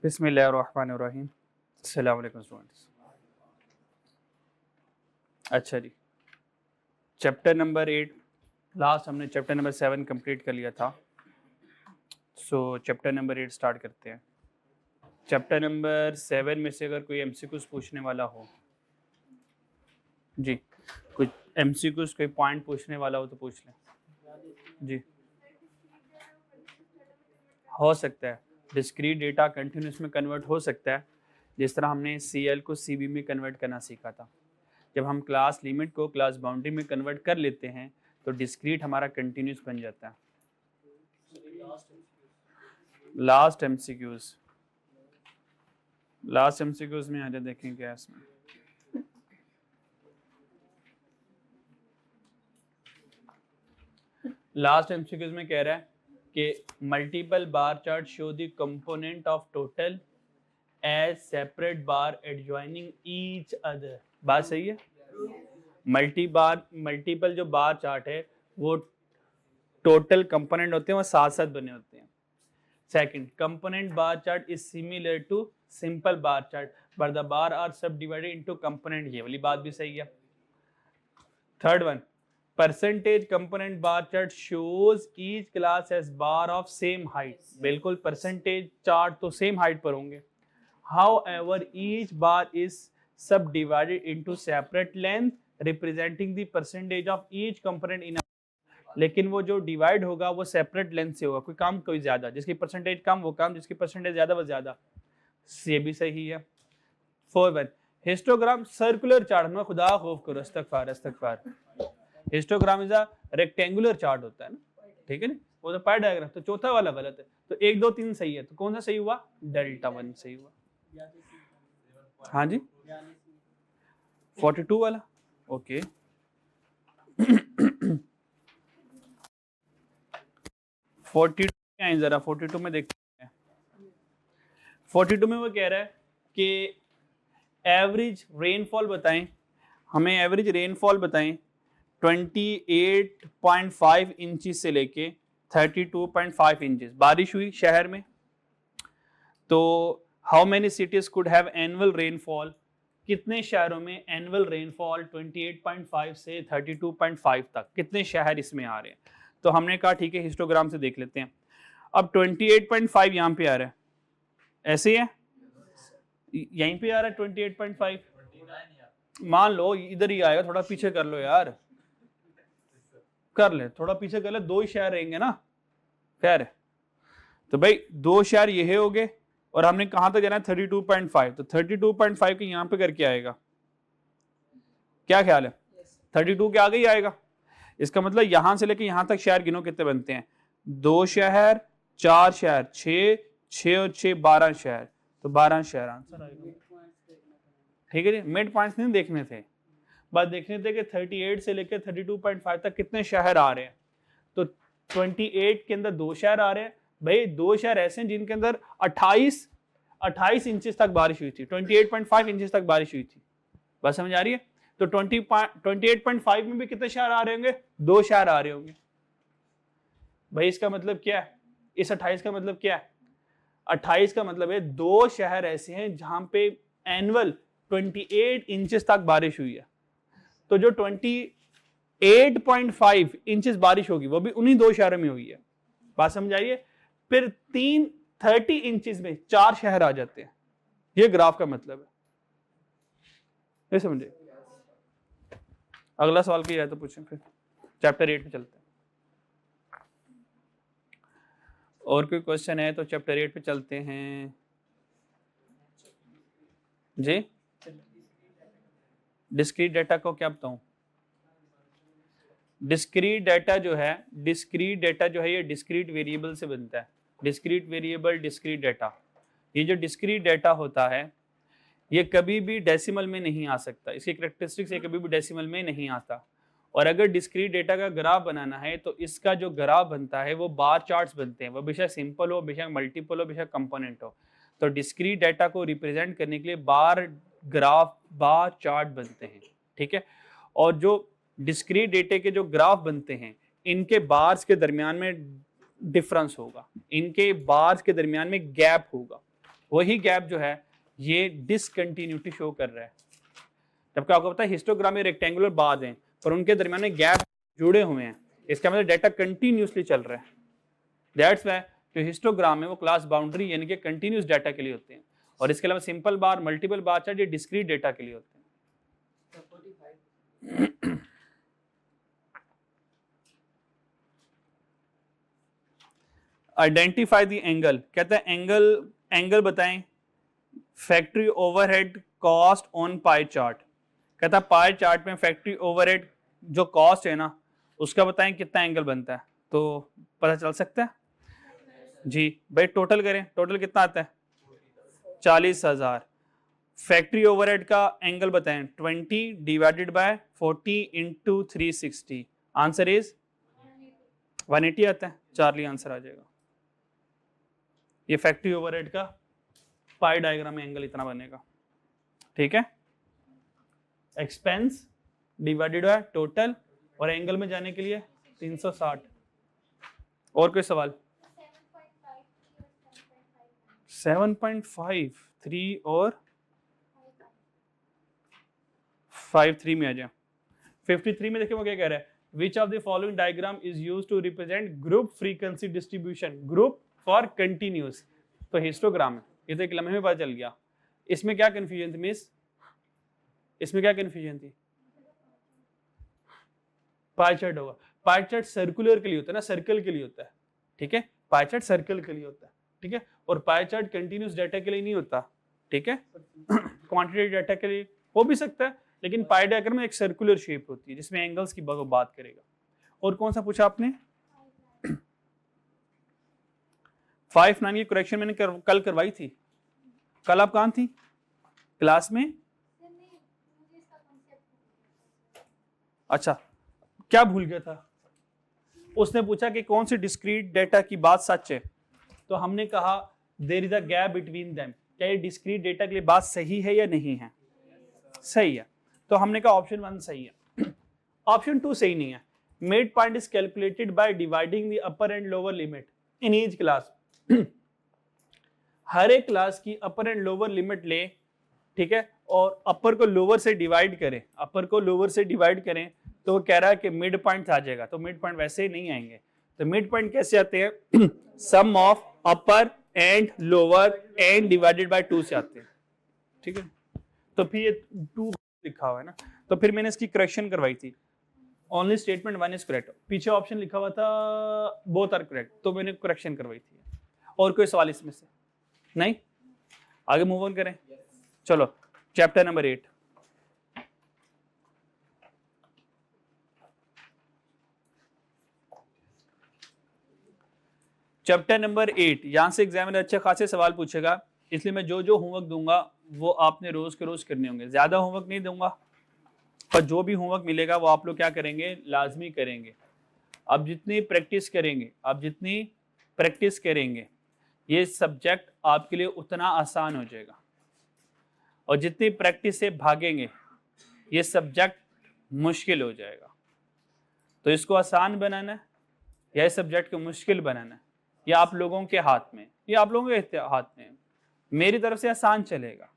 बिस्मिल्लाहिर्रहमानिर्रहीम। अस्सलाम वालेकुम स्टूडेंट्स। अच्छा जी, चैप्टर नंबर 8 लास्ट हमने चैप्टर नंबर 7 कंप्लीट कर लिया था। सो चैप्टर नंबर 8 स्टार्ट करते हैं। चैप्टर नंबर 7 में से अगर कोई एमसीक्यूज पूछने वाला हो जी, कुछ एमसीक्यूज कोई पॉइंट पूछने वाला हो तो पूछ लें जी। हो सकता है डिस्क्रीट डेटा कंटिन्यूस में कन्वर्ट हो सकता है, जिस तरह हमने सीएल को सीबी में कन्वर्ट करना सीखा था। जब हम क्लास लिमिट को क्लास बाउंड्री में कन्वर्ट कर लेते हैं तो डिस्क्रीट हमारा कंटिन्यूस बन जाता है। लास्ट एमसीक्यूज में आगे देखें क्या इसमें। लास्ट एमसीक्यूज में कह रहा है कि multiple bar chart show the component of total as separate bar adjoining each other. बात सही है? मल्टीपल जो बार चार्ट है वो टोटल कंपोनेंट होते हैं, वो साथ साथ बने होते हैं। Second, component bar chart is similar to simple bar chart but the bar are subdivided into component. ये वाली बात भी सही है। Third one, percentage component bar chart shows each class as bar of same height. बिल्कुल, percentage chart तो same height पर होंगे। However, each bar is subdivided into separate length representing the percentage of each component in a। लेकिन वो जो divide होगा वो separate length से होगा, कोई कम कोई ज्यादा, जिसकी परसेंटेज कम वो कम, जिसकी परसेंटेज ज्यादा वो ज्यादा। ये भी सही है। 4 हिस्टोग्राम सर्कुलर चार्ट में खुदा खौफ करो, इस्तगफार। Histogram is a rectangular chart होता है ना, ठीक है ना, वो तो पाई डायग्राम। तो चौथा वाला गलत है, तो 1 2 3 सही है। तो कौन सा सही हुआ? डेल्टा 1 सही हुआ। हाँ जी, 42 वाला ओके। 42 में जरा 42 में देखते हैं। 42 में वो कह रहा है कि एवरेज रेनफॉल बताएं, हमें एवरेज रेनफॉल बताएं 28.5 इंचेस से लेके 32.5 इंचेस बारिश हुई शहर में। तो how many cities could have annual rainfall, कितने शहरों में एनुअल रेनफॉल 28.5 से 32.5 तक, कितने शहर इसमें आ रहे हैं। तो हमने कहा ठीक है हिस्टोग्राम से देख लेते हैं। अब 28.5 यहाँ पे आ रहा है, ऐसे है, यहीं पे आ रहा है 28.5। मान लो इधर ही आएगा, थोड़ा पीछे कर लो यार, कर ले थोड़ा पीछे कर ले, 2 ही शहर रहेंगे ना। खैर, तो भाई 2 शहर ये हो गए और हमने कहां तक जाना है 32.5। तो 32.5 के यहां पे करके आएगा, क्या ख्याल है? 32 के आगे ही आएगा। इसका मतलब यहां से लेके यहां तक शहर गिनो कितने बनते हैं। 2 शहर, 4 शहर, 6 और 6 12 शहर। तो 12 शहर आंसर आएगा। ठीक है जी, मिड पॉइंट्स नहीं देखने थे, बस देखने थे कि 38 से लेकर 32.5 तक कितने शहर आ रहे हैं। तो 28 के अंदर 2 शहर आ रहे हैं। भाई 2 शहर ऐसे हैं जिनके अंदर 28 इंचेस तक बारिश हुई थी, 28.5 इंचेस तक बारिश हुई थी। बस समझ आ रही है? तो 28.5 में भी कितने शहर आ रहे होंगे? 2 शहर आ रहे होंगे। भाई इसका मतलब क्या है? इस 28 का मतलब क्या है? 28 का मतलब है 2 शहर ऐसे हैं जहां पे एनुअल 28 इंचेस तक बारिश हुई है। तो जो 28.5 इंचेस बारिश होगी वो भी उन्हीं 2 शहरों में हुई है। बात समझ आइए? फिर 30 इंचेस में 4 शहर आ जाते हैं। ये ग्राफ का मतलब है, ये समझे? अगला सवाल किया है तो पूछें, फिर चैप्टर 8 में चलते हैं। और कोई क्वेश्चन है तो चैप्टर 8 पे चलते हैं जी। डिस्क्रीट डाटा को क्या बताऊं? डिस्क्रीट डाटा जो है ये डिस्क्रीट वेरिएबल से बनता है। Discrete variable, discrete data. ये जो डिस्क्रीट डाटा होता है ये कभी भी डेसिमल में नहीं आ सकता, इसकी कैरेक्टरिस्टिक्स ये कभी भी डेसिमल में नहीं आता। और अगर डिस्क्रीट डेटा का ग्राफ बनाना है तो इसका जो ग्राफ बनता है वो बार चार्ट्स बनते हैं, वो बेशक सिंपल हो, बेशक मल्टीपल हो, बेशक कंपोनेंट हो। तो डिस्क्रीट डाटा को रिप्रेजेंट करने के लिए बार ग्राफ, बार चार्ट बनते हैं, ठीक है। और जो डिस्क्रीट डेटा के जो ग्राफ बनते हैं इनके बार्स के दरमियान में डिफरेंस होगा, इनके बार्स के दरमियान में गैप होगा, वही गैप जो है ये डिसकंटिन्यूटी शो कर रहा है। जबकि आपको पता है हिस्टोग्राम में रेक्टेंगुलर बार हैं पर उनके दरमियान में गैप जुड़े हुए हैं, इसका मतलब डेटा कंटिन्यूसली चल रहा है। दैट्स वाई जो हिस्टोग्राम है वो क्लास बाउंड्री यानी कि कंटिन्यूस डाटा के लिए होते हैं, और इसके अलावा सिंपल बार, मल्टीपल बार चार्ट ये डिस्क्रीट डाटा के लिए होते हैं। आइडेंटिफाई द एंगल, कहता है एंगल बताएं factory overhead cost on pie chart. कहता है पाई चार्ट में फैक्ट्री ओवरहेड जो कॉस्ट है ना उसका बताएं कितना एंगल बनता है, तो पता चल सकता है जी भाई। टोटल करें, टोटल कितना आता है 40,000। फैक्ट्री ओवरहेड का एंगल बताएं 20 divided by 40 into 360, answer is 180 आता है, चार्ली आंसर आ जाएगा। ये फैक्ट्री ओवरहेड का पाई डायग्राम में एंगल इतना बनेगा, ठीक है। एक्सपेंस डिवाइडेड बाय टोटल, और एंगल में जाने के लिए 360। और कोई सवाल? 7.5, 3 और 5, 3 में आ जाए। 53 में देखिए वो क्या कह रहा है, which of the following diagram is used to represent group frequency distribution, group for continuous. तो हिस्टोग्राम है, ये तो एक लम्हे में पता चल गया। इसमें क्या कंफ्यूजन थी मिस? इसमें क्या कंफ्यूजन थी? पाई चार्ट होगा, पाई चार्ट सर्कुलर के लिए होता है ना, सर्कल के लिए होता है, ठीक है। पाई चार्ट सर्कल के लिए होता है, ठीक है। और पाई चार्ट कंटिन्यूस डाटा के लिए नहीं होता, ठीक है। क्वांटिटेटिव डाटा के लिए हो भी सकता है, लेकिन पाई डायग्राम में एक सर्कुलर शेप होती है जिसमें एंगल्स की बात करेगा। और कौन सा पूछा आपने? 5/9 की करेक्शन मैंने कल करवाई थी। कल आप कहाँ थी? क्लास में? अच्छा, क्या भूल गया था? उसने पूछा कि कौन सी डिस्क्रीट डेटा की बात सच है, तो हमने कहा there is a gap between them. क्या ये डिस्क्रीट डेटा के लिए बात सही है या नहीं है? सही है, तो हमने कहा ऑप्शन 1 सही है। ऑप्शन 2 सही नहीं है। Mid point is calculated by dividing the upper and lower limit in each class. हर एक क्लास की अपर एंड लोअर लिमिट ले, ठीक है, और अपर को लोअर से डिवाइड करें, अपर को लोअर से डिवाइड करें, तो वो कह रहा है कि मिड पॉइंट आ जाएगा। तो मिड पॉइंट वैसे ही नहीं आएंगे, तो मिड पॉइंट कैसे आते हैं? Sum of upper and lower end divided by 2 से आते हैं, ठीक है। तो फिर ये 2 लिखा हुआ है ना, तो फिर मैंने इसकी करेक्शन करवाई थी। ओनली स्टेटमेंट 1 इज करेक्ट, पीछे ऑप्शन लिखा हुआ था बोथ आर करेक्ट, तो मैंने करेक्शन करवाई थी। और कोई सवाल इसमें से नहीं? आगे मूव ऑन करें, चलो चैप्टर नंबर 8। चैप्टर नंबर 8, यहां से एग्जामिनर अच्छे खासे सवाल पूछेगा, इसलिए मैं जो जो होमवर्क दूंगा वो आपने रोज के रोज करने होंगे। ज्यादा होमवर्क नहीं दूंगा, पर जो भी होमवर्क मिलेगा वो आप लोग क्या करेंगे? लाजमी करेंगे। अब जितनी प्रैक्टिस करेंगे ये सब्जेक्ट आपके लिए उतना आसान हो जाएगा, और जितनी प्रैक्टिस से भागेंगे ये सब्जेक्ट मुश्किल हो जाएगा। तो इसको आसान बनाना है या इस सब्जेक्ट को मुश्किल बनाना है, ये आप लोगों के हाथ में, ये आप लोगों के हाथ में। मेरी तरफ से आसान चलेगा,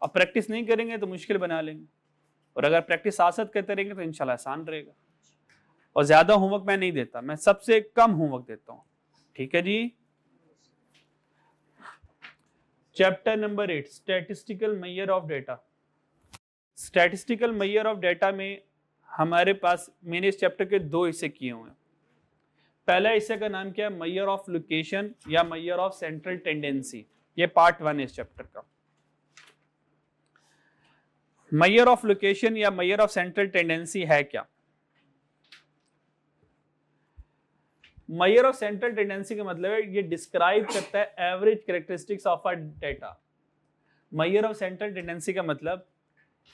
अब प्रैक्टिस नहीं करेंगे तो मुश्किल बना लेंगे, और अगर प्रैक्टिस साथ करते रहेंगे तो इंशाल्लाह आसान रहेगा। और ज्यादा होमवर्क मैं नहीं देता, मैं सबसे कम होमवर्क देता हूँ, ठीक है जी। Chapter number 8, statistical measure of data. Statistical measure of data में हमारे पास, मैंने इस चैप्टर के 2 हिस्से किए हुए हैं। पहला हिस्से का नाम क्या है? मेजर ऑफ लोकेशन या मेजर ऑफ सेंट्रल टेंडेंसी। ये पार्ट 1 है इस चैप्टर का। मेजर ऑफ लोकेशन या मेजर ऑफ सेंट्रल टेंडेंसी है क्या? मेजर ऑफ सेंट्रल टेंडेंसी का मतलब है ये डिस्क्राइब करता है average characteristics of a data. Measure of central tendency का मतलब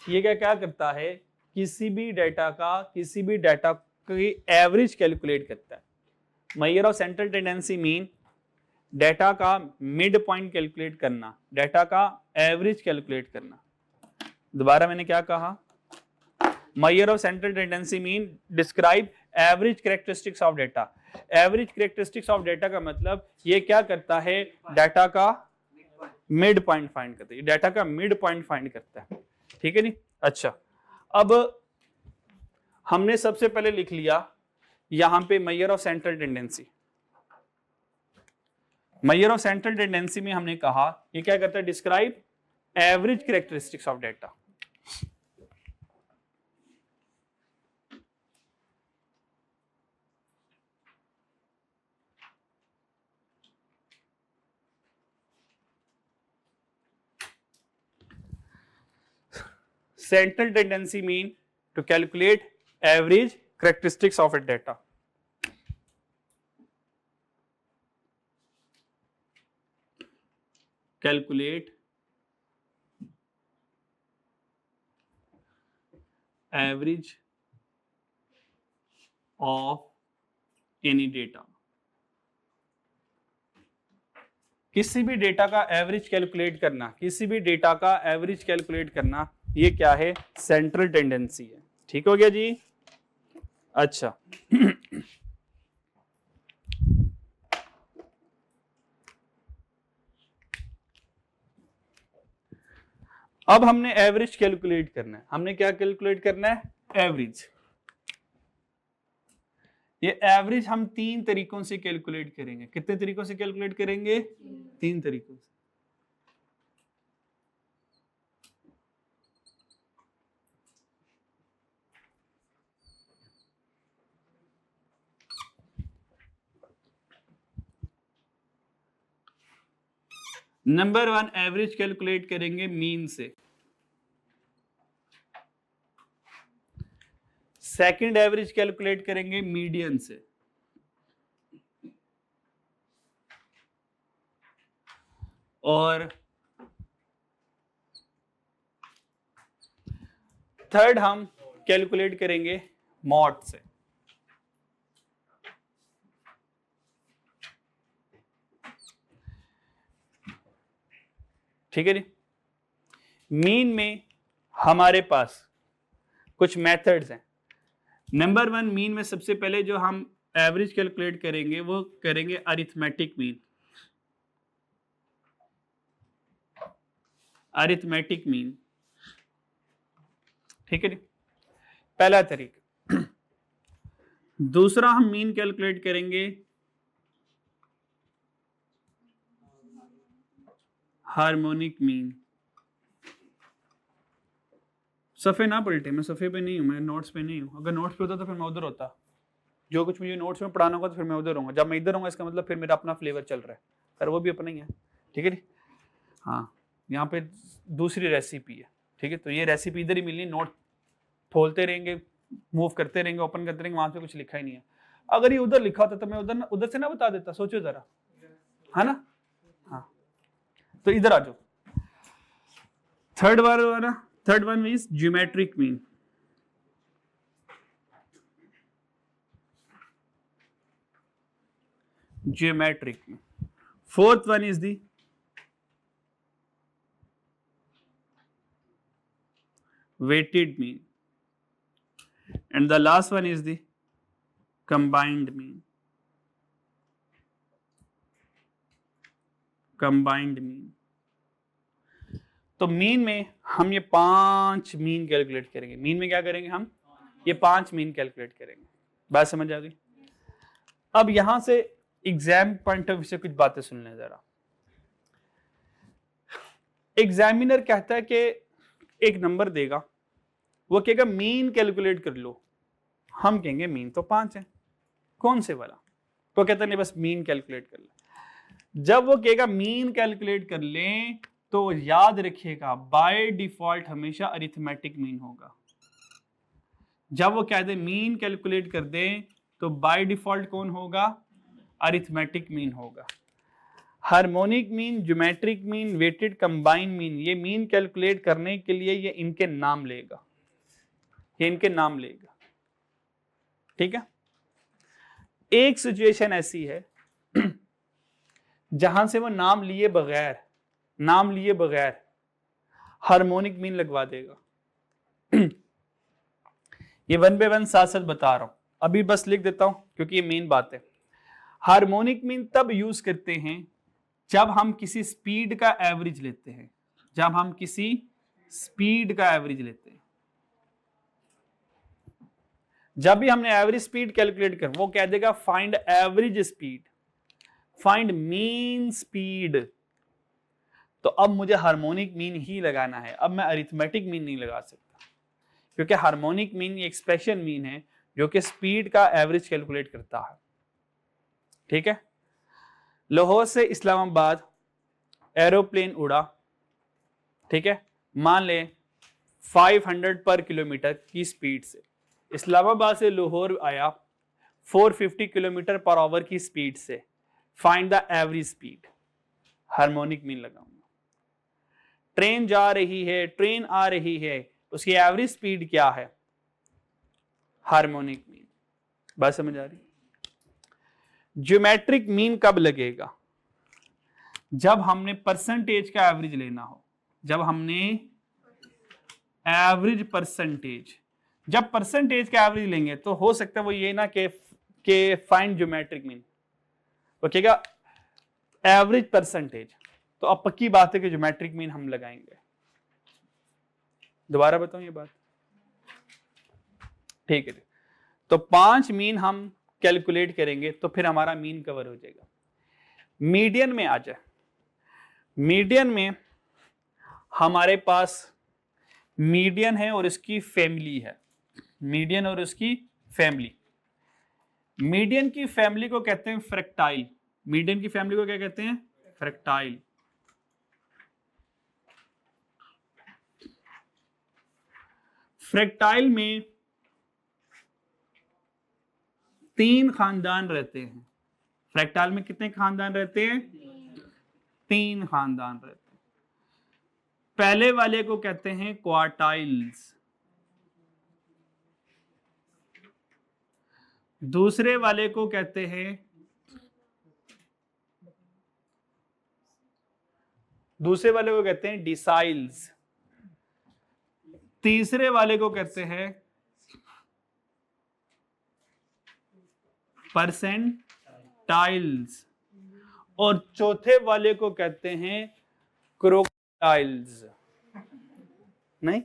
ये क्या करता है? किसी भी डेटा की एवरेज कैलकुलेट करता है। Measure of central tendency mean data का मिड पॉइंट कैलकुलेट करना, डेटा का एवरेज कैलकुलेट करना। दोबारा मैंने क्या कहा? Measure of central tendency mean describe average characteristics of data. Average characteristics of data का मतलब ये क्या करता है? डेटा का मिड पॉइंट फाइंड करता है, डाटा का मिड पॉइंट फाइंड करता है, ठीक है जी। अच्छा, अब हमने सबसे पहले लिख लिया यहां पे measure of central tendency. Measure of central tendency में हमने कहा ये क्या करता है, describe average characteristics of data. Central tendency mean to calculate average characteristics of a data. Calculate average of any data. किसी भी डेटा का एवरेज कैलकुलेट करना, किसी भी डेटा का एवरेज कैलकुलेट करना, ये क्या है, सेंट्रल टेंडेंसी है। ठीक हो गया जी। अच्छा अब हमने एवरेज कैलकुलेट करना है। हमने क्या कैलकुलेट करना है, एवरेज। ये एवरेज हम 3 तरीकों से कैलकुलेट करेंगे। कितने तरीकों से कैलकुलेट करेंगे, 3 तरीकों से। नंबर 1 एवरेज कैलकुलेट करेंगे मीन से। सेकंड एवरेज कैलकुलेट करेंगे मीडियन से। और थर्ड हम कैलकुलेट करेंगे मॉड से। ठीक है जी। मीन में हमारे पास कुछ मेथड्स हैं। नंबर 1 मीन में सबसे पहले जो हम एवरेज कैलकुलेट करेंगे वो करेंगे अरिथमेटिक मीन। अरिथमेटिक मीन, ठीक है जी, पहला तरीका। दूसरा हम मीन कैलकुलेट करेंगे हार्मोनिक मीन। सफ़े ना पलटे, मैं सफ़े पे नहीं हूँ, मैं नोट्स पे नहीं हूँ। अगर नोट्स पे होता तो फिर मैं उधर होता। जो कुछ मुझे नोट्स में पढ़ाना होगा तो फिर मैं उधर रहूँगा। जब मैं इधर रहूँगा इसका मतलब फिर मेरा अपना फ्लेवर चल रहा है, पर वो भी अपना ही है। ठीक है जी। हाँ, यहाँ पे दूसरी रेसिपी है। ठीक है, तो ये रेसिपी इधर ही मिलनी। नोट खोलते रहेंगे, मूव करते रहेंगे, ओपन करते रहेंगे, वहाँ पे कुछ लिखा ही नहीं है। अगर ये उधर लिखा होता तो मैं उधर से ना बता देता। सोचो जरा, है ना। हाँ, तो इधर आ जाओ। Third one is geometric mean. Geometric mean. Fourth one is the weighted mean, and the last one is the combined mean. Combined mean. तो मीन में हम ये 5 मीन कैलकुलेट करेंगे। मीन में क्या करेंगे हम, ये 5 मीन कैलकुलेट करेंगे। बात समझ आ गई। अब यहां से एग्जाम पॉइंट ऑफ व्यू से कुछ बातें सुन लें जरा। एग्जामिनर कहता है कि एक नंबर देगा, वो कहेगा मीन कैलकुलेट कर लो। हम कहेंगे मीन तो 5 है, कौन से वाला। वो कहता नहीं, बस मीन कैलकुलेट कर ले। जब वो कहेगा मीन कैलकुलेट कर लें तो याद रखिएगा बाय डिफॉल्ट हमेशा अरिथमेटिक मीन होगा। जब वो कहते मीन कैलकुलेट कर दें तो बाय डिफॉल्ट कौन होगा, अरिथमेटिक मीन होगा। Harmonic mean, geometric mean, weighted, combine mean, ये मीन कैलकुलेट करने के लिए ये इनके नाम लेगा, ये इनके नाम लेगा। ठीक है। एक सिचुएशन ऐसी है जहां से वो नाम लिए बगैर हार्मोनिक मीन लगवा देगा। ये 1 बाय 1 साथ बता रहा हूं, अभी बस लिख देता हूं क्योंकि ये मेन बात है। हार्मोनिक मीन तब यूज करते हैं जब हम किसी स्पीड का एवरेज लेते हैं, जब हम किसी स्पीड का एवरेज लेते हैं, जब भी हमने एवरेज स्पीड कैलकुलेट कर, वो कह देगा find average speed, find mean speed. तो अब मुझे हार्मोनिक मीन ही लगाना है, अब मैं अरिथमेटिक मीन नहीं लगा सकता, क्योंकि हार्मोनिक मीन एक्सप्रेशन मीन है जो कि स्पीड का एवरेज कैलकुलेट करता है। ठीक है, लाहौर से इस्लामाबाद एरोप्लेन उड़ा, ठीक है, मान ले 500 पर किलोमीटर की स्पीड से, इस्लामाबाद से लाहौर आया 450 किलोमीटर पर आवर की स्पीड से, find the average speed, harmonic mean लगाऊंगा। ट्रेन जा रही है, ट्रेन आ रही है, उसकी एवरेज स्पीड क्या है, हार्मोनिक मीन। बात समझ आ रही? ज्योमेट्रिक मीन कब लगेगा, जब हमने परसेंटेज का एवरेज लेना हो, जब हमने एवरेज परसेंटेज, जब परसेंटेज का एवरेज लेंगे तो हो सकता है वो ये ना कि फाइंड ज्योमेट्रिक मीन, वो कहेगा एवरेज परसेंटेज, तो अब पक्की बात है कि ज्योमेट्रिक मीन हम लगाएंगे। दोबारा बताऊं ये बात, ठीक है। तो 5 मीन हम कैलकुलेट करेंगे तो फिर हमारा मीन कवर हो जाएगा। मीडियन में आ जाए, मीडियन में हमारे पास मीडियन है और इसकी फैमिली है, मीडियन और उसकी फैमिली। मीडियन की फैमिली को कहते हैं फ्रैक्टाइल, मीडियन की फैमिली को क्या कहते हैं, फ्रैक्टाइल। फ्रैक्टाइल में 3 खानदान रहते हैं। फ्रैक्टाइल में कितने खानदान रहते हैं, 3 खानदान रहते हैं। पहले वाले को कहते हैं क्वार्टाइल्स, दूसरे वाले को कहते हैं, दूसरे वाले को कहते हैं डिसाइल्स, तीसरे वाले को कहते हैं परसेंटाइल्स, और चौथे वाले को कहते हैं क्रोकोडाइल्स, नहीं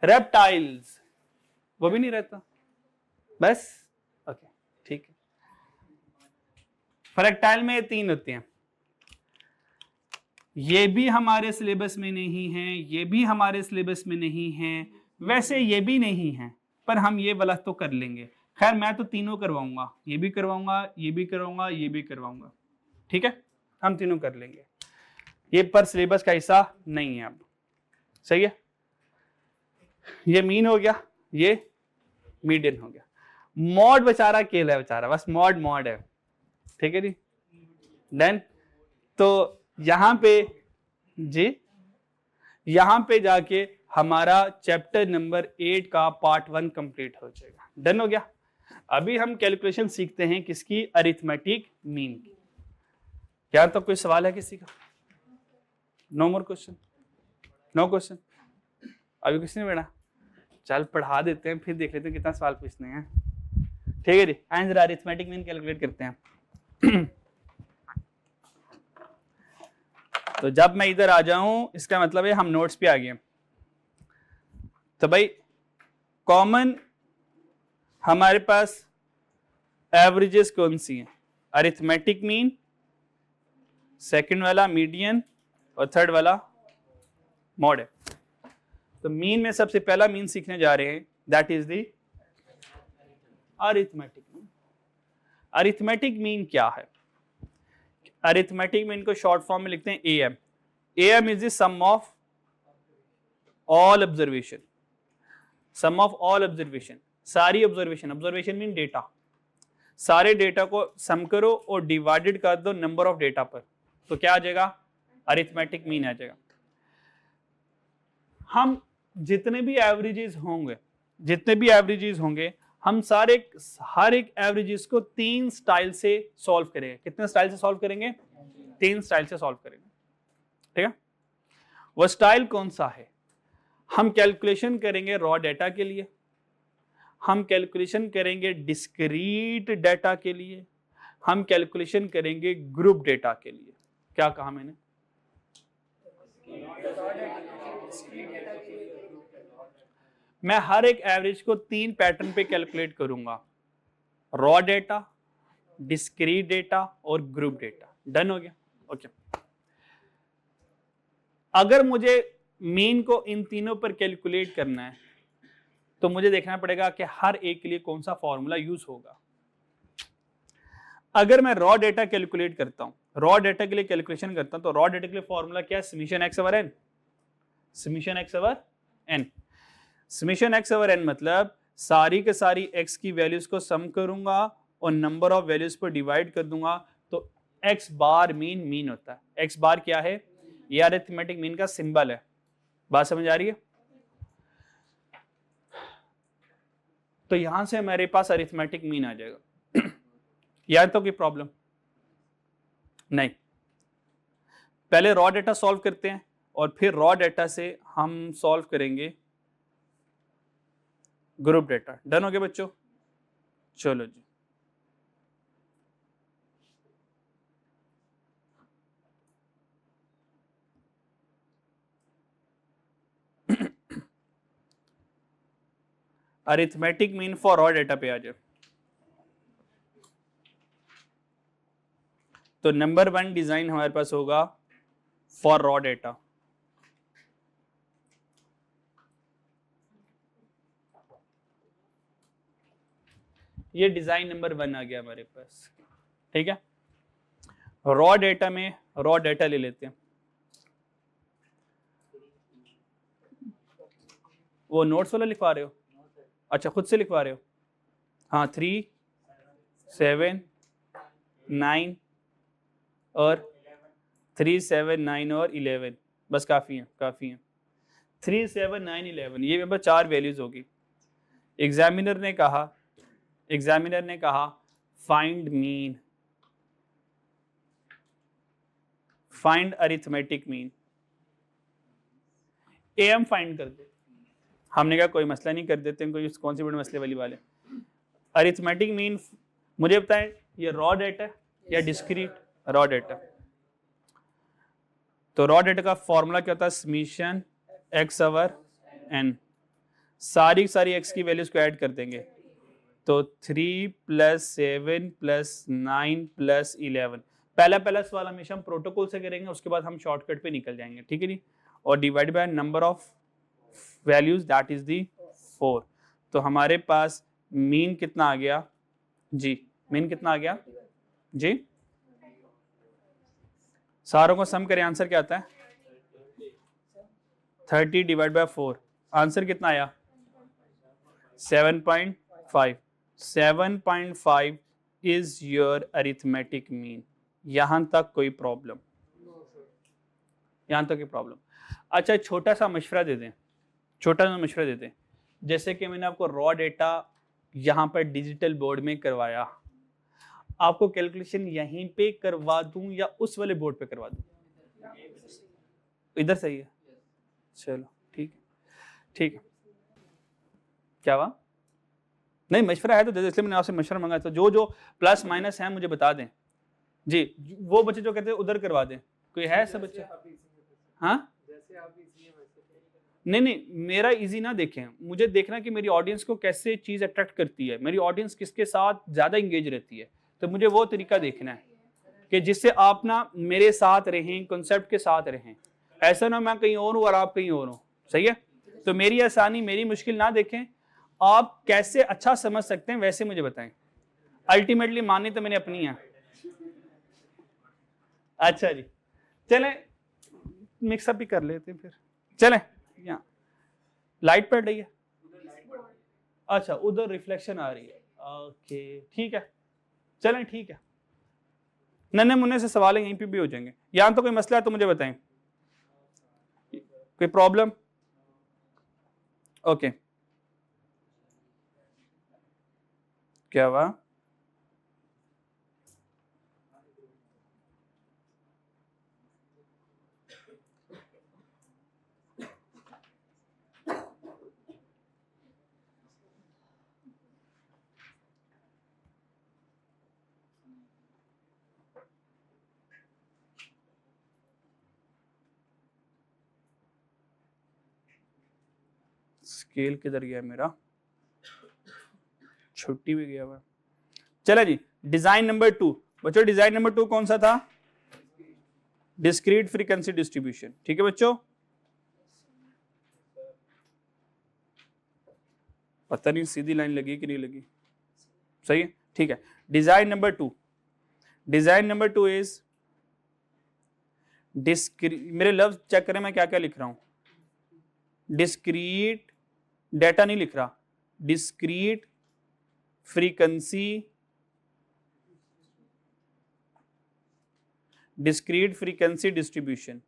रेप्टाइल्स, वो भी नहीं रहता, बस ओके ठीक है। फ्रैक्टाइल में 3 होते हैं, ये भी हमारे सिलेबस में नहीं है, ये भी हमारे सिलेबस में नहीं है, वैसे ये भी नहीं है, पर हम ये वाला तो कर लेंगे। खैर मैं तो तीनों करवाऊंगा, ये भी करवाऊंगा, ये भी करवाऊंगा, ये भी करवाऊंगा, ठीक है, हम तीनों कर लेंगे, ये पर सिलेबस का हिस्सा नहीं है अब, सही है। ये मीन हो गया, ये मीडियन हो गया। मॉड बेचारा केल है, बेचारा बस मॉड मॉड है, ठीक है जी, डन। तो यहां पे जी, यहां पे जाके हमारा चैप्टर नंबर 8 का पार्ट 1 कंप्लीट हो जाएगा, डन हो गया। अभी हम कैलकुलेशन सीखते हैं किसकी, अरिथमेटिक मीन की। क्या तो कोई सवाल है किसी का? No more question, no question, अभी कुछ नहीं बेटा, चल पढ़ा देते हैं फिर देख लेते हैं कितना सवाल पूछने हैं, ठीक है जी। आंसर अरिथमेटिक मीन कैलकुलेट करते हैं। तो जब मैं इधर आ जाऊं इसका मतलब है हम नोट्स पे आ गए। तो भाई कॉमन हमारे पास एवरेजेस कौन सी हैं, अरिथमेटिक मीन, सेकंड वाला मीडियन, और थर्ड वाला मॉड है। तो मीन में सबसे पहला मीन सीखने जा रहे हैं, that is the arithmetic mean. Arithmetic mean क्या है? अरिथमेटिक मीन को शॉर्ट फॉर्म में लिखते हैं AM। AM is the sum of all observation, sum of all observation, सारी ऑब्जर्वेशन, ऑब्जर्वेशन मीन डेटा, सारे डेटा को सम करो और डिवाइडेड कर दो नंबर ऑफ डेटा पर, तो क्या आ जाएगा, अरिथमेटिक मीन आ जाएगा। हम जितने भी एवरेजेस होंगे, जितने भी एवरेजेस होंगे, हम सारे हर एक एवरेजेस को 3 स्टाइल से सॉल्व करेंगे। कितने स्टाइल से सॉल्व करेंगे? 3 स्टाइल से सॉल्व करेंगे, ठीक है। वो स्टाइल कौन सा है? हम कैलकुलेशन करेंगे रॉ डेटा के लिए, हम कैलकुलेशन करेंगे डिस्क्रीट डेटा के लिए, हम कैलकुलेशन करेंगे ग्रुप डेटा के लिए। क्या कहा मैंने? मैं हर एक एवरेज को 3 पैटर्न पे कैलकुलेट करूंगा, रॉ डेटा, डिस्क्रीट डेटा और ग्रुप डेटा। डन हो गया? ओके। अगर मुझे मीन को इन तीनों पर कैलकुलेट करना है तो मुझे देखना पड़ेगा कि हर एक के लिए कौन सा फॉर्मूला यूज होगा। अगर मैं रॉ डेटा कैलकुलेट करता हूं, रॉ डेटा के लिए कैलकुलेशन करता हूं, तो रॉ डेटा के लिए फॉर्मूला क्या है? Summation x over n. Summation x over n. Summation x over n मतलब सारी के सारी एक्स की वैल्यूज को सम करूंगा और नंबर ऑफ वैल्यूज पर डिवाइड कर दूंगा, तो एक्स बार मीन मीन होता है। एक्स बार क्या है? ये अरिथमेटिक मीन का सिंबल है। बात समझ आ रही है? तो यहां से मेरे पास अरिथमेटिक मीन आ जाएगा। यार तो कोई प्रॉब्लम नहीं। पहले रॉ डेटा सॉल्व करते हैं और फिर रॉ डेटा से हम सॉल्व करेंगे ग्रुप डेटा। डन हो गया बच्चों? चलो जी। Arithmetic mean for raw data पे आ जाए। तो नंबर 1 डिजाइन हमारे पास होगा फॉर रॉ डेटा। ये डिजाइन नंबर 1 आ गया हमारे पास। ठीक है, रॉ डेटा में रॉ डेटा ले लेते हैं। वो नोट्स वाला लिखवा रहे हो? अच्छा, खुद से लिखवा रहे हो? हाँ, 3, 7, 9 और 3, 7, 9 और 11 बस काफ़ी है, काफ़ी है। 3, 7, 9, 11 ये बस 4 वैल्यूज होगी। एग्जामिनर ने कहा find mean, find arithmetic mean. M find कर दो। हमने कहा कोई मसला नहीं, कर देते हैं, कोई कौन सी बड़े मसले वाली बात है। अरिथमेटिक मीन मुझे बताएं, ये रॉ डेटा या डिस्क्रीट? Raw data. तो रॉ डेटा का फॉर्मूला क्या होता है? Summation x over n. सारी सारी एक्स की वैल्यूज को ऐड कर देंगे, तो 3 + 7 + 9 + 11। पहला सवाल हमेशा हम प्रोटोकॉल से करेंगे, उसके बाद हम शॉर्टकट पे निकल जाएंगे। ठीक है जी? और divide by number of values, that is the 4। तो हमारे पास मीन कितना आ गया जी? मीन कितना आ गया जी? सारों को सम करें, आंसर क्या आता है? 30 डिवाइड बाय 4। आंसर कितना आया? 7.5। 7.5 इज योर अरिथमेटिक मीन। यहां तक कोई प्रॉब्लम? यहां तक कोई प्रॉब्लम? अच्छा, छोटा सा मशवरा दे दें, छोटा सा मशवरा दे दें। जैसे कि मैंने आपको रॉ डेटा यहां पर डिजिटल बोर्ड में करवाया, आपको कैलकुलेशन यहीं पे करवा दूं या उस वाले बोर्ड पे करवा दूं? इधर सही है? चलो ठीक है, ठीक है। क्या हुआ? नहीं, मशवरा है तो दे दो, इसलिए मैंने आपसे मशवरा मंगा। तो जो जो प्लस माइनस है मुझे बता दें जी। वो बच्चे जो कहते हैं उधर करवा दें, कोई है ऐसा बच्चा? हाँ, नहीं नहीं, मेरा इजी ना देखें, मुझे देखना कि मेरी ऑडियंस को कैसे चीज अट्रैक्ट करती है, मेरी ऑडियंस किसके साथ ज्यादा इंगेज रहती है। तो मुझे वो तरीका देखना है कि जिससे आप ना मेरे साथ रहें, कॉन्सेप्ट के साथ रहें। ऐसा ना मैं कहीं और हूं और आप कहीं और हो। सही है? तो मेरी आसानी, मेरी मुश्किल ना देखें, आप कैसे अच्छा समझ सकते हैं वैसे मुझे बताएं। अल्टीमेटली मानी तो मैंने अपनी है। अच्छा जी, चलें मिक्सअप भी कर लेते हैं फिर। चलें, यहाँ लाइट पड़ रही है। अच्छा, उधर रिफ्लेक्शन आ रही है। ओके ठीक है, चलें ठीक है। नन्हे मुन्ने से सवाल यहीं पे भी हो जाएंगे। यहाँ तो कोई मसला है तो मुझे बताएं, कोई प्रॉब्लम? ओके, क्या हुआ? स्केल किधर गया मेरा, छुट्टी भी गया हुआ। चलो जी, डिजाइन नंबर 2 बच्चों, डिजाइन नंबर 2 कौन सा था? Discrete frequency distribution. ठीक है बच्चों, पता नहीं सीधी लाइन लगी कि नहीं लगी, सही है, ठीक है। Design number 2, design number 2 is discrete, मेरे लफ्ज चेक करें मैं क्या क्या लिख रहा हूं। डिस्क्रीट, डेटा नहीं लिख रहा, discrete frequency, discrete frequency distribution.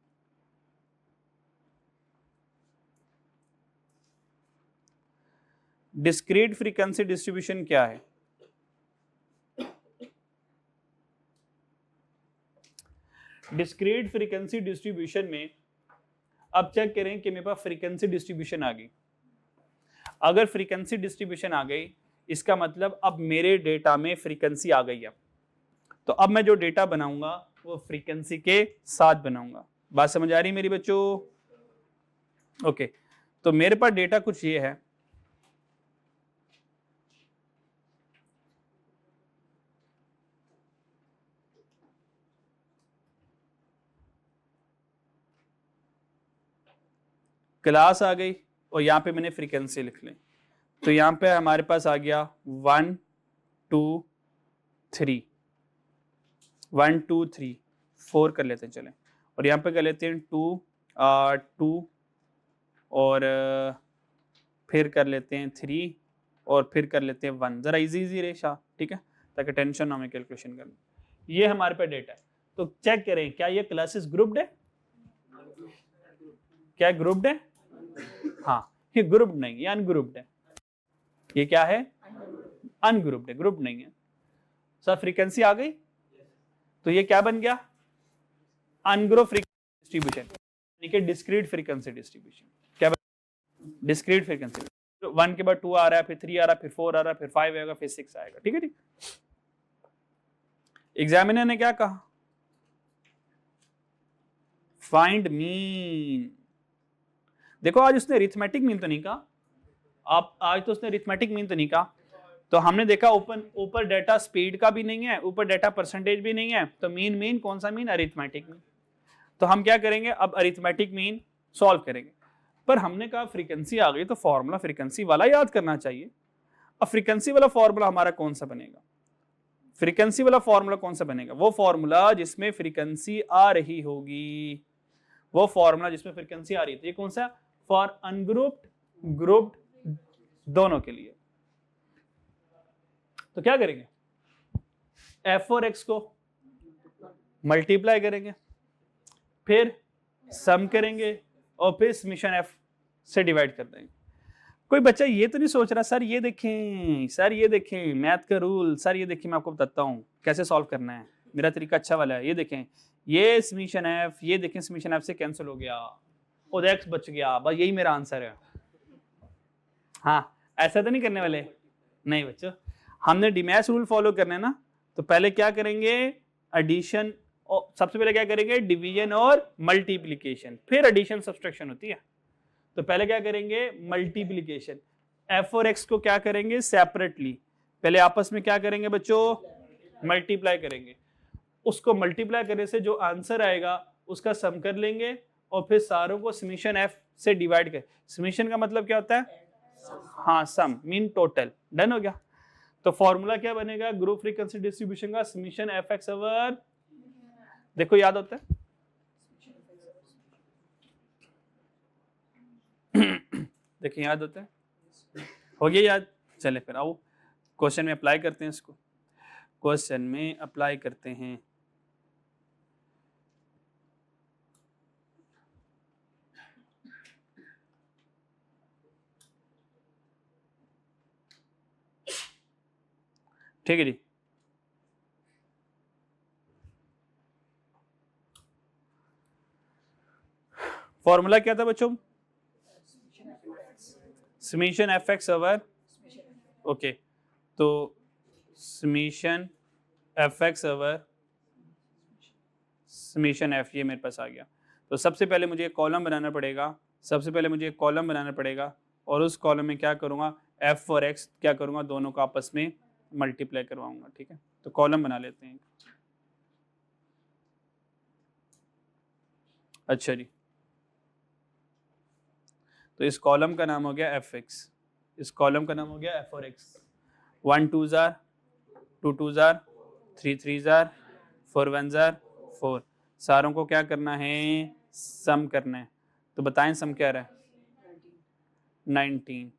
Discrete frequency distribution क्या है? डिस्क्रीट फ्रीक्वेंसी डिस्ट्रीब्यूशन में अब चेक करें कि मेरे पास फ्रीक्वेंसी डिस्ट्रीब्यूशन आ गई। अगर फ्रीक्वेंसी डिस्ट्रीब्यूशन आ गई, इसका मतलब अब मेरे डेटा में फ्रीक्वेंसी आ गई है। तो अब मैं जो डेटा बनाऊंगा वो फ्रीक्वेंसी के साथ बनाऊंगा। बात समझ आ रही मेरी बच्चों? ओके, तो मेरे पास डेटा कुछ ये है, क्लास आ गई और यहाँ पे मैंने फ्रीक्वेंसी लिख ली। तो यहाँ पे हमारे पास आ गया 1 2 3, 1 2 3 4 कर लेते हैं चलें, और यहाँ पे कर लेते हैं 2 2 और फिर कर लेते हैं 3 और फिर कर लेते हैं 1। जरा इजी इजी रेशा, ठीक है, ताकि टेंशन ना हमें कैलकुलेशन करने। ये हमारे पे डेटा है, तो चेक करें क्या ये क्लासेस ग्रुप्ड है? क्या ग्रुप्ड है? हाँ, ये ग्रुप्ड नहीं, ये अनग्रुप्ड है। ये क्या है? अनग्रुप्ड है, ग्रुप नहीं है। सर फ्रीक्वेंसी आ गई, तो ये क्या बन गया? अनग्रुप फ्रीक्वेंसी डिस्ट्रीब्यूशन, यानी कि डिस्क्रीट फ्रीक्वेंसी डिस्ट्रीब्यूशन। क्या बन? Discrete frequency. 1 के बाद 2 आ रहा है, फिर 3 आ रहा है, फिर 4 आ रहा है, फिर 5 आएगा, फिर 6 आएगा। ठीक है जी। एग्जामिनर ने क्या कहा? Find mean. देखो आज उसने अरिथमेटिक मीन तो नहीं कहा, आप आज तो उसने अरिथमेटिक मीन तो नहीं कहा। तो हमने देखा ऊपर डेटा स्पीड का भी नहीं है, ऊपर डेटा परसेंटेज भी नहीं है, तो मीन कौन सा मीन? Arithmetic mean. तो हम क्या करेंगे, अब अरिथमेटिक मीन सॉल्व करेंगे। पर हमने कहा फ्रीक्वेंसी आ गई तो फॉर्मूला फ्रीक्वेंसी वाला याद करना चाहिए। अब फ्रीक्वेंसी वाला फॉर्मूला हमारा कौन सा बनेगा? फ्रीक्वेंसी वाला फॉर्मूला कौन सा बनेगा? वो फॉर्मूला जिसमें फ्रीक्वेंसी आ रही होगी, वो फॉर्मूला जिसमें फ्रीक्वेंसी आ रही थी। ये कौन सा? फॉर अनग्रुप्ड, ग्रुप्ड, दोनों के लिए। तो क्या करेंगे, f और x को मल्टीप्लाई करेंगे, फिर सम करेंगे और फिर समेशन f से डिवाइड कर देंगे। कोई बच्चा ये तो नहीं सोच रहा सर ये देखें, सर ये देखें मैथ का रूल, सर ये देखें मैं आपको बताता हूँ कैसे सॉल्व करना है, मेरा तरीका अच्छा वाला है। ये देखें, ये समेशन f, ये देखें समेशन f से कैंसिल हो गया और x बच गया, बस यही मेरा आंसर है। हाँ, ऐसा तो नहीं करने वाले, नहीं बच्चों, हमने डीमैथ्स रूल फॉलो करना है ना। तो पहले क्या करेंगे, एडिशन, और सबसे पहले क्या करेंगे, डिवीजन और मल्टीप्लिकेशन, फिर एडिशन सब्सट्रैक्शन होती है। तो पहले क्या करेंगे, मल्टीप्लिकेशन। f और x को क्या करेंगे, सेपरेटली, पहले आपस में क्या करेंगे बच्चों, मल्टीप्लाई करेंगे। उसको मल्टीप्लाई करने से जो आंसर आएगा उसका सम कर लेंगे और फिर सारों को समेशन f से डिवाइड कर। समेशन का मतलब क्या होता है? हाँ, सम, मीन टोटल। डन हो गया। तो फॉर्मूला क्या बनेगा ग्रुप फ्रीक्वेंसी डिस्ट्रीब्यूशन का, समेशन fx ओवर, देखो याद होता है देखिए याद होता है, हो गया याद। चले फिर आओ क्वेश्चन में अप्लाई करते हैं इसको, क्वेश्चन में अप्लाई करते हैं। ठीक है जी। फॉर्मूला क्या था बच्चों, समेशन fx ओवर, ओके, तो summation fx over summation f, ये मेरे पास आ गया। तो सबसे पहले मुझे एक कॉलम बनाना पड़ेगा, सबसे पहले मुझे एक कॉलम बनाना पड़ेगा और उस कॉलम में क्या करूँगा, एफ और एक्स क्या करूँगा, दोनों को आपस में मल्टीप्लाई करवाऊंगा। ठीक है, तो कॉलम बना लेते हैं। अच्छा जी, तो इस कॉलम का नाम हो गया एफ एक्स, इस कॉलम का नाम हो गया एफ और x. 1 2 jar, 2 2 jar, 3 3 jar, 4 1 jar 4। सारों को क्या करना है, सम करना है। तो बताएं सम क्या रहा है, 19।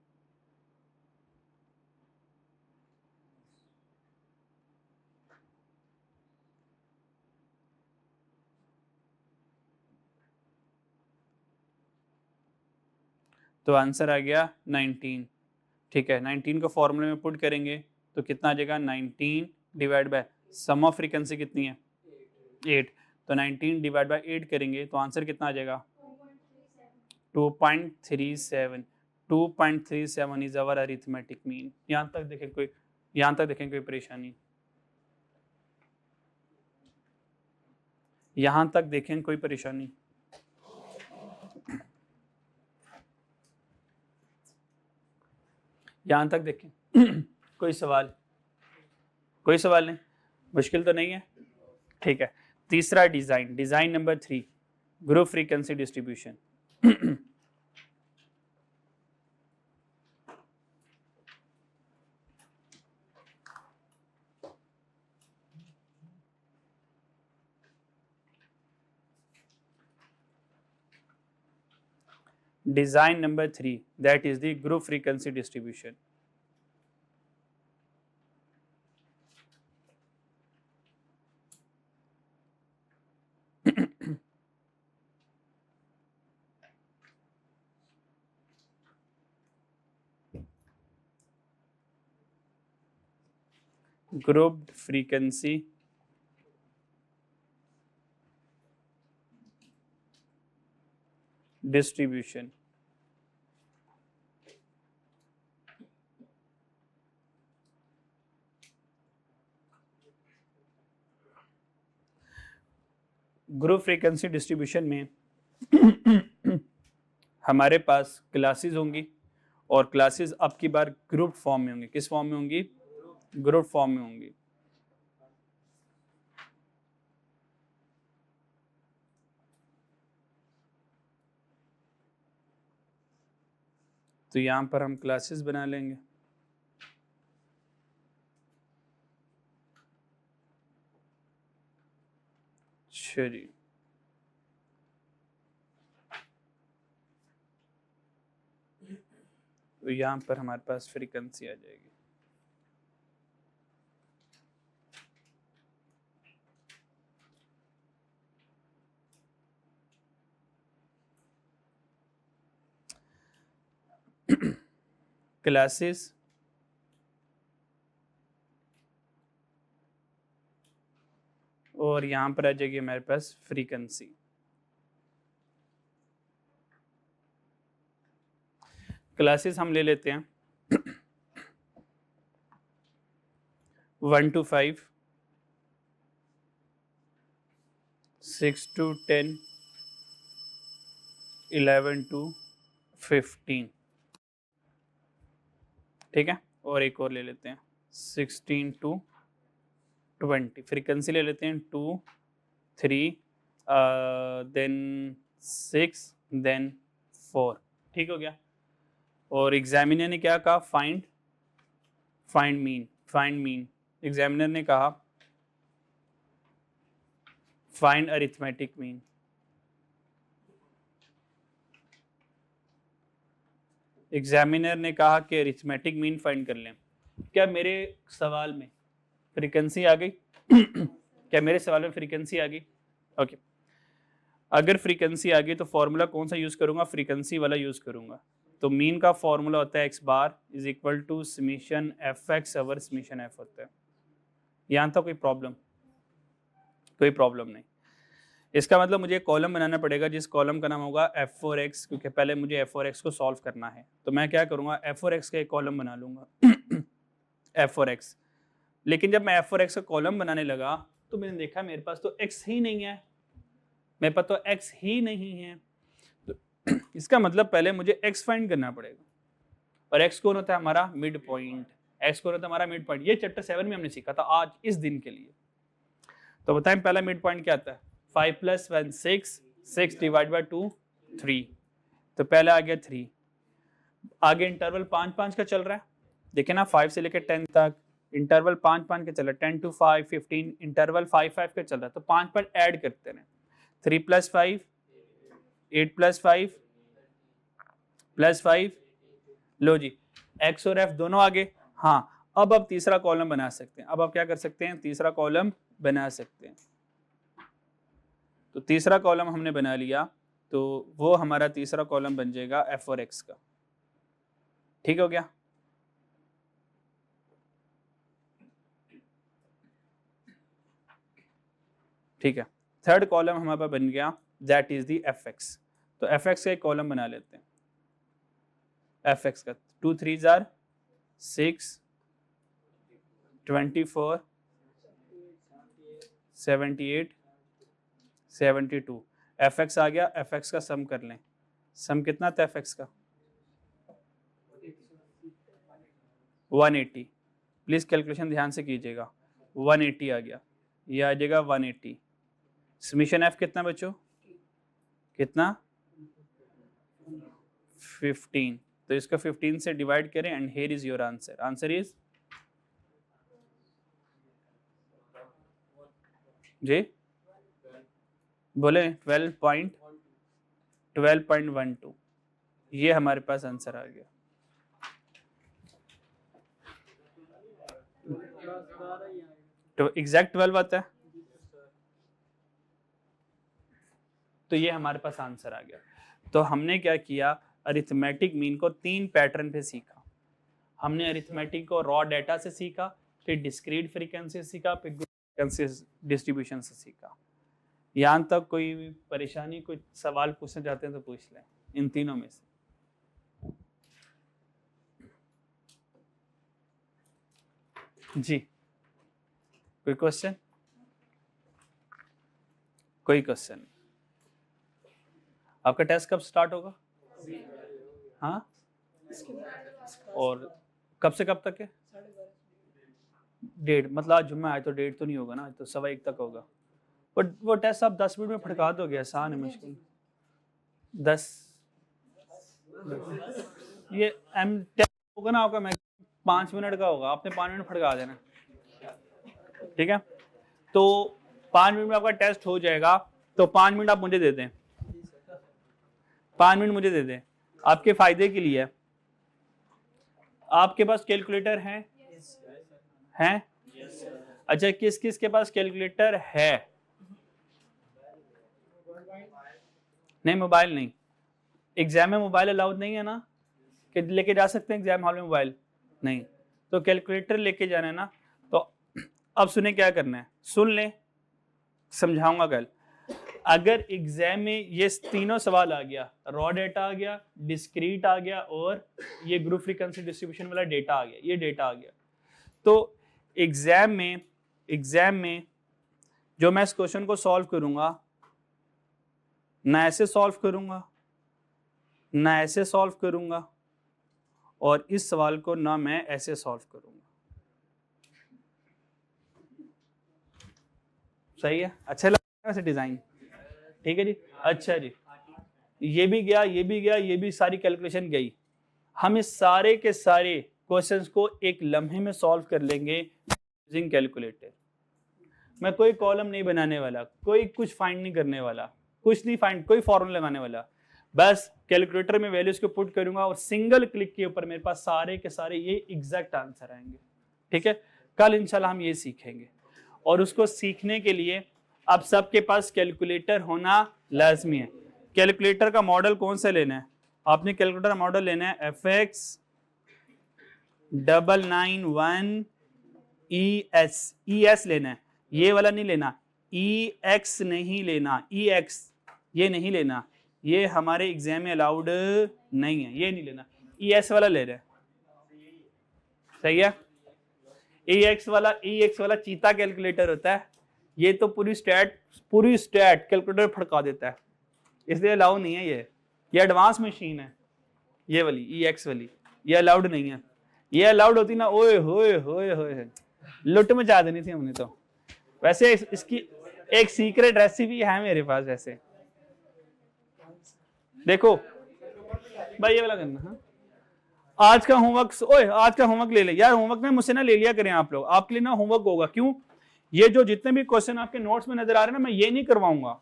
तो आंसर आ गया 19। ठीक है, 19 को फॉर्मूले में पुट करेंगे तो कितना आ जाएगा, 19 divide by sum of frequency कितनी है, 8। तो 19 डिवाइड बाय 8 करेंगे तो आंसर कितना आ जाएगा, 2.37। 2.37 इज अवर अरिथमेटिक मीन। यहाँ तक देखें कोई, यहाँ तक देखें कोई परेशानी, यहाँ तक देखें कोई परेशानी, यहाँ तक देखें कोई सवाल, कोई सवाल नहीं, मुश्किल तो नहीं है। ठीक है, तीसरा design, design number 3, group frequency distribution. Design number 3, that is the group frequency distribution. Grouped frequency distribution. Group frequency distribution में हमारे पास क्लासेस होंगी और क्लासेस अब की बार ग्रुप फॉर्म में होंगी। किस फॉर्म में होंगी, ग्रुप फॉर्म में होंगी। तो यहां पर हम क्लासेस बना लेंगे। चलिए, तो यहाँ पर हमारे पास फ्रीक्वेंसी आ जाएगी। क्लासेस और यहाँ पर आ जाएगी हमारे पास फ्रीक्वेंसी। क्लासेस हम ले लेते हैं 1 to 5, 6 to 10, 11 to 15। ठीक है, और एक और ले लेते हैं 16 to 20। फ्रीक्वेंसी ले लेते हैं 2, 3, देन 6, देन 4। ठीक हो गया। और एग्जामिनर ने क्या कहा, फाइंड मीन। एग्जामिनर ने कहा फाइंड अरिथमेटिक मीन। एग्जामिनर ने कहा कि अरिथमेटिक मीन फाइंड कर लें। क्या मेरे सवाल में फ्रीक्वेंसी आ गई? क्या मेरे सवाल में फ्रीक्वेंसी आ गई? ओके, अगर फ्रीक्वेंसी आ गई तो फॉर्मूला कौन सा यूज करूंगा, फ्रीक्वेंसी वाला यूज करूंगा। तो मीन का फॉर्मूला होता है x bar is equal to summation f x over summation f होता है। यहाँ तक कोई प्रॉब्लम? कोई प्रॉब्लम नहीं। इसका मतलब मुझे कॉलम बनाना पड़ेगा जिस कॉलम का नाम होगा एफ और एक्स, क्योंकि पहले मुझे एफ और एक्स को सॉल्व करना है। तो मैं क्या करूंगा, एफ और एक्स का एक कॉलम बना लूंगा एफ और एक्स। लेकिन जब मैं एफ और एक्स का कॉलम बनाने लगा तो मैंने देखा मेरे पास तो एक्स ही नहीं है, मेरे पास तो एक्स ही नहीं है। तो इसका मतलब पहले मुझे एक्स फाइंड करना पड़ेगा। और x कौन होता है हमारा मिड पॉइंट, x कौन होता है हमारा मिड पॉइंट। ये चैप्टर 7 में हमने सीखा था आज इस दिन के लिए। तो बताएं पहला मिड पॉइंट क्या आता है, 5 + 1 6, 6 / 2 3, तो पहला आ गया 3। आगे इंटरवल 5-5 का चल रहा है, देखे ना 5 से लेकर 10 तक इंटरवल 5-5 का चल रहा है, 10 to 5 15 इंटरवल 5-5 का चल रहा है, तो 5 ऐड करते हैं, 3 + 5 8 + 5 + 5, लो जी x और f दोनों आगे। हाँ अब आप तीसरा कॉलम बना सकते हैं, अब आप क्या कर सकते हैं, तीसरा कॉलम बना सकते हैं। तो तीसरा कॉलम हमने बना लिया, तो वो हमारा तीसरा कॉलम बन जाएगा f और x का। ठीक हो गया। ठीक है, थर्ड कॉलम हमारे पास बन गया, दैट इज दी fx। तो fx का एक कॉलम बना लेते हैं, fx का 2 3 * 6 24 78 72, fx आ गया, fx का सम कर लें, सम कितना था fx का 180। प्लीज कैलकुलेशन ध्यान से कीजिएगा, 180 आ गया, ये आ जाएगा 180। समीशन f कितना बच्चों, कितना 15, तो इसका 15 से डिवाइड करें and here is your answer, answer is जी बोले 12.12.12, ये हमारे पास आंसर आ गया। तो एग्जैक्ट 12 आता है, तो ये हमारे पास आंसर आ गया। तो हमने क्या किया, अरिथमेटिक मीन को 3 पैटर्न पे सीखा। हमने अरिथमेटिक को रॉ डेटा से सीखा, फिर डिस्क्रीट फ्रीक्वेंसी सीखा, फिर फ्रीक्वेंसी डिस्ट्रीब्यूशन से सीखा। यहाँ तक कोई परेशानी, कोई सवाल पूछना चाहते हैं तो पूछ लें इन तीनों में से। जी कोई क्वेश्चन, कोई क्वेश्चन? आपका टेस्ट कब स्टार्ट होगा? हाँ, और कब से कब तक है? 1:30, मतलब आज जुम्मा, आज तो 1:30 तो नहीं होगा ना, आज तो 1:15 तक होगा। बट वो टेस्ट आप 10 मिनट में फटका दोगे, आसान है मुश्किल? 10 ये एम टेस्ट होगा ना आपका, मैं 5 मिनट का होगा, आपने 5 मिनट फटका देना, ठीक है? तो 5 मिनट में आपका टेस्ट हो जाएगा, तो 5 मिनट आप मुझे दे दें, 5 मिनट मुझे दे दें, आपके फायदे के लिए। आपके पास कैलकुलेटर है? हैं? अच्छा, किस किस के पास कैलकुलेटर है? नहीं, मोबाइल नहीं, एग्जाम में मोबाइल अलाउड नहीं है ना, कि लेके जा सकते हैं एग्जाम हॉल में मोबाइल? नहीं, तो कैलकुलेटर लेके जाना है ना। तो अब सुने क्या करना है, सुन ले, समझाऊंगा कल। अगर एग्जाम में ये तीनों सवाल आ गया, रॉ डेटा आ गया, डिस्क्रीट आ गया, और ये ग्रुप फ्रीक्वेंसी डिस्ट्रीब्यूशन वाला डेटा आ गया, ये डेटा आ गया, तो एग्जाम में जो मैं इस क्वेश्चन को सॉल्व करूंगा, ना ऐसे सॉल्व करूंगा, ना ऐसे सॉल्व करूंगा, और इस सवाल को ना मैं ऐसे सॉल्व करूंगा। सही है? अच्छा लगा वैसे डिजाइन? ठीक है जी, अच्छा जी, ये भी गया, ये भी गया, ये भी सारी कैलकुलेशन गई। हम इस सारे के सारे क्वेश्चंस को एक लम्हे में सॉल्व कर लेंगे यूजिंग कैलकुलेटर। मैं कोई कॉलम नहीं बनाने वाला, कोई कुछ फाइंड नहीं करने वाला, कुछ नहीं फाइंड, कोई फॉर्मूला लगाने वाला, बस कैलकुलेटर में वैल्यूज को पुट करूंगा और सिंगल क्लिक के ऊपर मेरे पास सारे के सारे ये एग्जैक्ट आंसर आएंगे। ठीक है, कल इंशाल्लाह हम ये सीखेंगे, और उसको सीखने के लिए अब सबके पास कैलकुलेटर होना लाजमी है। कैलकुलेटर का मॉडल कौन सा लेना है? आपने कैलकुलेटर का मॉडल लेना है FX 991 ES लेना है, ये वाला नहीं लेना, EX नहीं लेना, EX ये नहीं लेना, ये हमारे एग्जाम में अलाउड नहीं है, ये नहीं लेना, ES वाला ले रहे हैं। सही है? EX वाला चीता कैलकुलेटर होता है, ये तो पूरी स्टैट कैलकुलेटर फड़का देता है, इसलिए अलाउ नहीं है ये एडवांस मशीन है ये वाली EX वाली। ये अलाउड नहीं है, ये अलाउड होती ना ओए होए होए होए लुट मचा देनी थी हमने तो। वैसे इसकी एक सीक्रेट रेसिपी है मेरे पास वैसे, देखो भाई ये वाला करना। हाँ आज का होमवर्क, ओए आज का होमवर्क ले ले यार, होमवर्क में मुझसे ना ले लिया करें आप लोग, आपके लिए ना होमवर्क होगा। क्यों? ये जो जितने भी क्वेश्चन आपके नोट्स में नजर आ रहे हैं ना, मैं ये नहीं करवाऊंगा,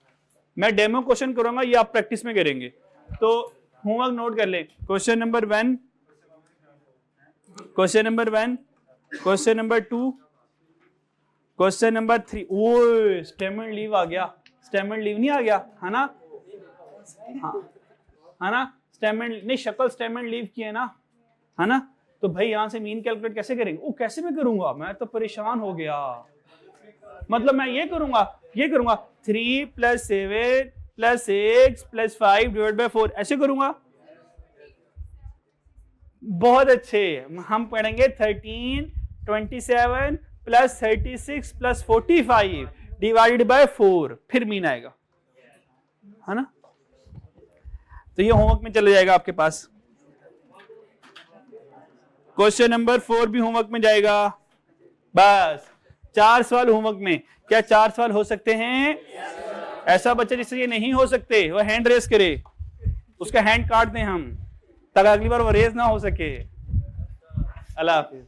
मैं डेमो क्वेश्चन करूंगा, ये आप प्रैक्टिस में करेंगे। तो होमवर्क नोट कर ले। Question number 1, question number 1, question number 2, question number 3। ओए स्टेमन लीव आ गया, स्टेमन लीव नहीं आ गया है ना? हाँ है ना, स्टेमन नहीं, शक्ल स्टेमन लीव की है ना, है ना? तो भाई यहां से मीन कैलकुलेट कैसे करेंगे? ओ कैसे मैं करूंगा, मैं तो परेशान हो गया। मतलब मैं ये करूंगा 3 + 7 + 6 + 5 / 4 ऐसे करूंगा। बहुत अच्छे, हम पढ़ेंगे 13 27 + 36 + 45 / 4, फिर मीन आएगा, है ना? तो ये होमवर्क में चले जाएगा आपके पास। क्वेश्चन नंबर 4 भी होमवर्क में जाएगा। बस 4 सवाल होमवर्क में। क्या 4 सवाल हो सकते हैं? ऐसा बच्चा जिससे ये नहीं हो सकते वो हैंड रेस करे, उसका हैंड काट दें हम, ताकि अगली बार वो रेस ना हो सके। अल्लाह हाफिज।